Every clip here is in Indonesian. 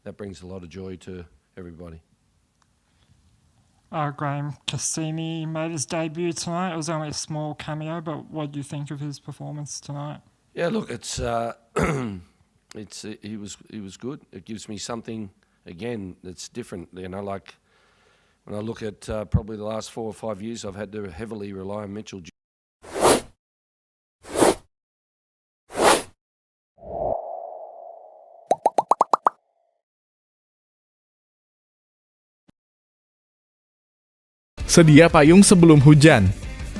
that brings a lot of joy to everybody. Graham Cassini made his debut tonight. It was only a small cameo, but what do you think of his performance tonight? Yeah, look, it's he was good. It gives me something again that's different. You know, like when I look at probably the last 4 or 5 years, I've had to heavily rely on Mitchell. Sedia payung sebelum hujan.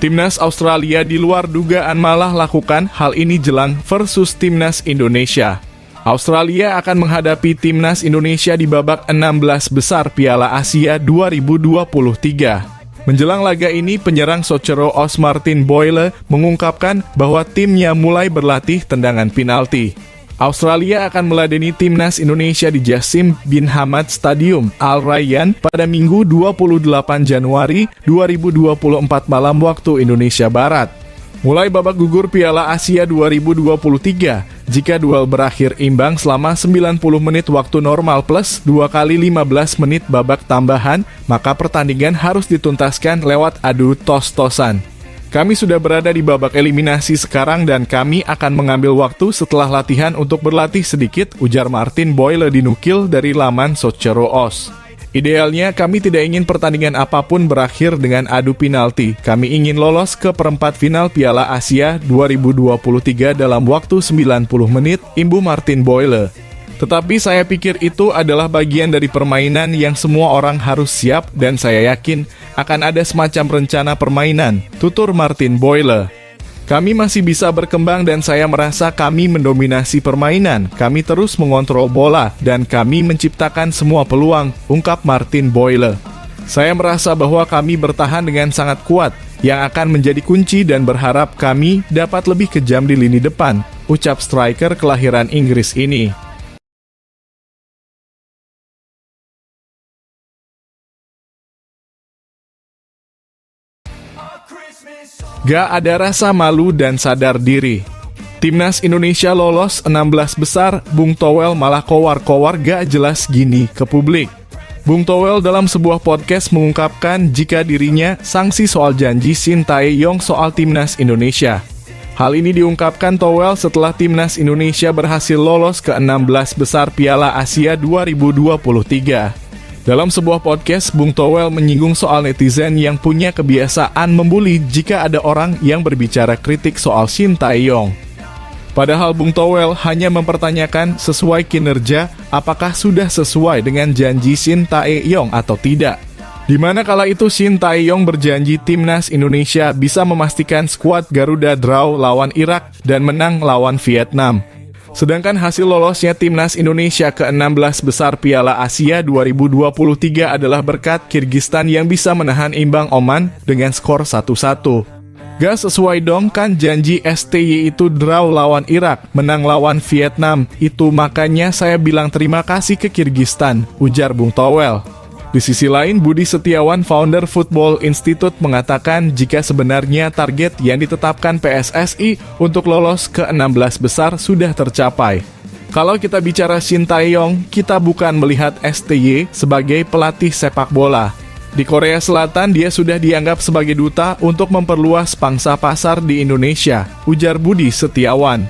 Timnas Australia di luar dugaan malah lakukan hal ini jelang versus Timnas Indonesia. Australia akan menghadapi Timnas Indonesia di babak 16 besar Piala Asia 2023. Menjelang laga ini, penyerang Socceroo Os Martin Boyle mengungkapkan bahwa timnya mulai berlatih tendangan penalti. Australia akan meladeni Timnas Indonesia di Jassim bin Hamad Stadium Al Rayyan pada Minggu 28 Januari 2024 malam waktu Indonesia Barat. Mulai babak gugur Piala Asia 2023, jika duel berakhir imbang selama 90 menit waktu normal plus 2 kali 15 menit babak tambahan, maka pertandingan harus dituntaskan lewat adu tos-tosan. Kami sudah berada di babak eliminasi sekarang dan kami akan mengambil waktu setelah latihan untuk berlatih sedikit, ujar Martin Boyle dinukil dari laman Socceroo Os. Idealnya kami tidak ingin pertandingan apapun berakhir dengan adu penalti. Kami ingin lolos ke perempat final Piala Asia 2023 dalam waktu 90 menit, imbu Martin Boyle. Tetapi saya pikir itu adalah bagian dari permainan yang semua orang harus siap dan saya yakin akan ada semacam rencana permainan, tutur Martin Boyle. Kami masih bisa berkembang dan saya merasa kami mendominasi permainan. Kami terus mengontrol bola dan kami menciptakan semua peluang, ungkap Martin Boyle. Saya merasa bahwa kami bertahan dengan sangat kuat, yang akan menjadi kunci dan berharap kami dapat lebih kejam di lini depan, ucap striker kelahiran Inggris ini. Gak ada rasa malu dan sadar diri. Timnas Indonesia lolos 16 besar, Bung Towel malah kowar-kowar gak jelas gini ke publik. Bung Towel dalam sebuah podcast mengungkapkan jika dirinya sanksi soal janji Shin Tae-yong soal Timnas Indonesia. Hal ini diungkapkan Towel setelah Timnas Indonesia berhasil lolos ke 16 besar Piala Asia 2023. Dalam sebuah podcast, Bung Towel menyinggung soal netizen yang punya kebiasaan membuli jika ada orang yang berbicara kritik soal Shin Tae-yong. Padahal Bung Towel hanya mempertanyakan sesuai kinerja apakah sudah sesuai dengan janji Shin Tae-yong atau tidak. Di mana kala itu Shin Tae-yong berjanji Timnas Indonesia bisa memastikan skuad Garuda draw lawan Irak dan menang lawan Vietnam. Sedangkan hasil lolosnya Timnas Indonesia ke 16 besar Piala Asia 2023 adalah berkat Kirgistan yang bisa menahan imbang Oman dengan skor 1-1. Gak sesuai dong kan janji STY itu draw lawan Irak, menang lawan Vietnam. Itu makanya saya bilang terima kasih ke Kirgistan, ujar Bung Towel. Di sisi lain, Budi Setiawan, founder Football Institute, mengatakan jika sebenarnya target yang ditetapkan PSSI untuk lolos ke 16 besar sudah tercapai. Kalau kita bicara Shin Tae-yong, kita bukan melihat STY sebagai pelatih sepak bola. Di Korea Selatan, dia sudah dianggap sebagai duta untuk memperluas pangsa pasar di Indonesia, ujar Budi Setiawan.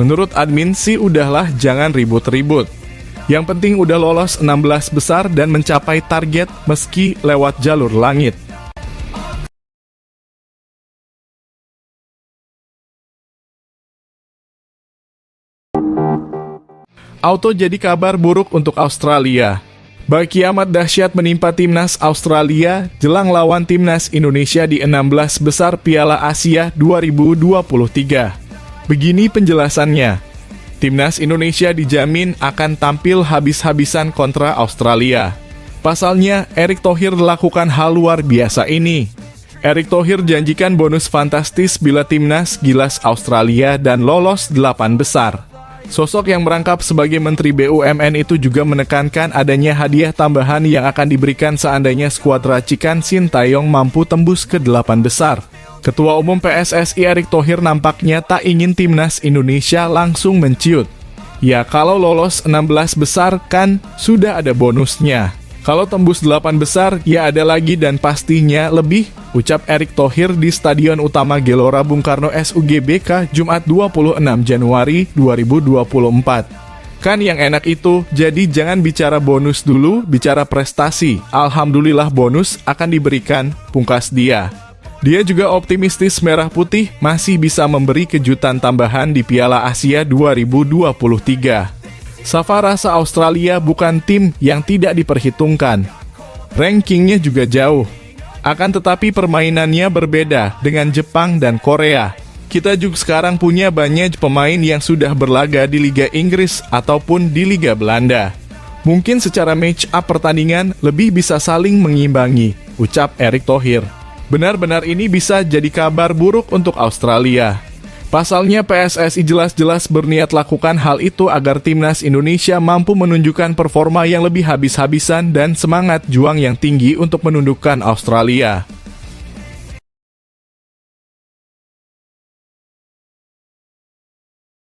Menurut admin sih udahlah jangan ribut-ribut. Yang penting udah lolos 16 besar dan mencapai target meski lewat jalur langit. Auto jadi kabar buruk untuk Australia. Bagi amat dahsyat menimpa Timnas Australia jelang lawan Timnas Indonesia di 16 besar Piala Asia 2023. Begini penjelasannya. Timnas Indonesia dijamin akan tampil habis-habisan kontra Australia. Pasalnya, Erick Thohir melakukan hal luar biasa ini. Erick Thohir janjikan bonus fantastis bila Timnas gilas Australia dan lolos 8 besar. Sosok yang merangkap sebagai Menteri BUMN itu juga menekankan adanya hadiah tambahan yang akan diberikan seandainya skuad racikan Shin Tae-yong mampu tembus ke 8 besar. Ketua Umum PSSI Erick Thohir nampaknya tak ingin Timnas Indonesia langsung menciut. Ya kalau lolos 16 besar kan sudah ada bonusnya. Kalau tembus 8 besar, ya ada lagi dan pastinya lebih, ucap Erick Thohir di Stadion Utama Gelora Bung Karno SUGBK Jumat 26 Januari 2024. Kan yang enak itu, jadi jangan bicara bonus dulu, bicara prestasi. Alhamdulillah bonus akan diberikan, pungkas dia. Dia juga optimistis Merah Putih masih bisa memberi kejutan tambahan di Piala Asia 2023. Safa rasa Australia bukan tim yang tidak diperhitungkan. Rankingnya juga jauh. Akan tetapi permainannya berbeda dengan Jepang dan Korea. Kita juga sekarang punya banyak pemain yang sudah berlaga di Liga Inggris ataupun di Liga Belanda. Mungkin secara match up pertandingan lebih bisa saling mengimbangi, ucap Erick Thohir. Benar-benar ini bisa jadi kabar buruk untuk Australia. Pasalnya PSSI jelas-jelas berniat lakukan hal itu agar timnas Indonesia mampu menunjukkan performa yang lebih habis-habisan dan semangat juang yang tinggi untuk menundukkan Australia.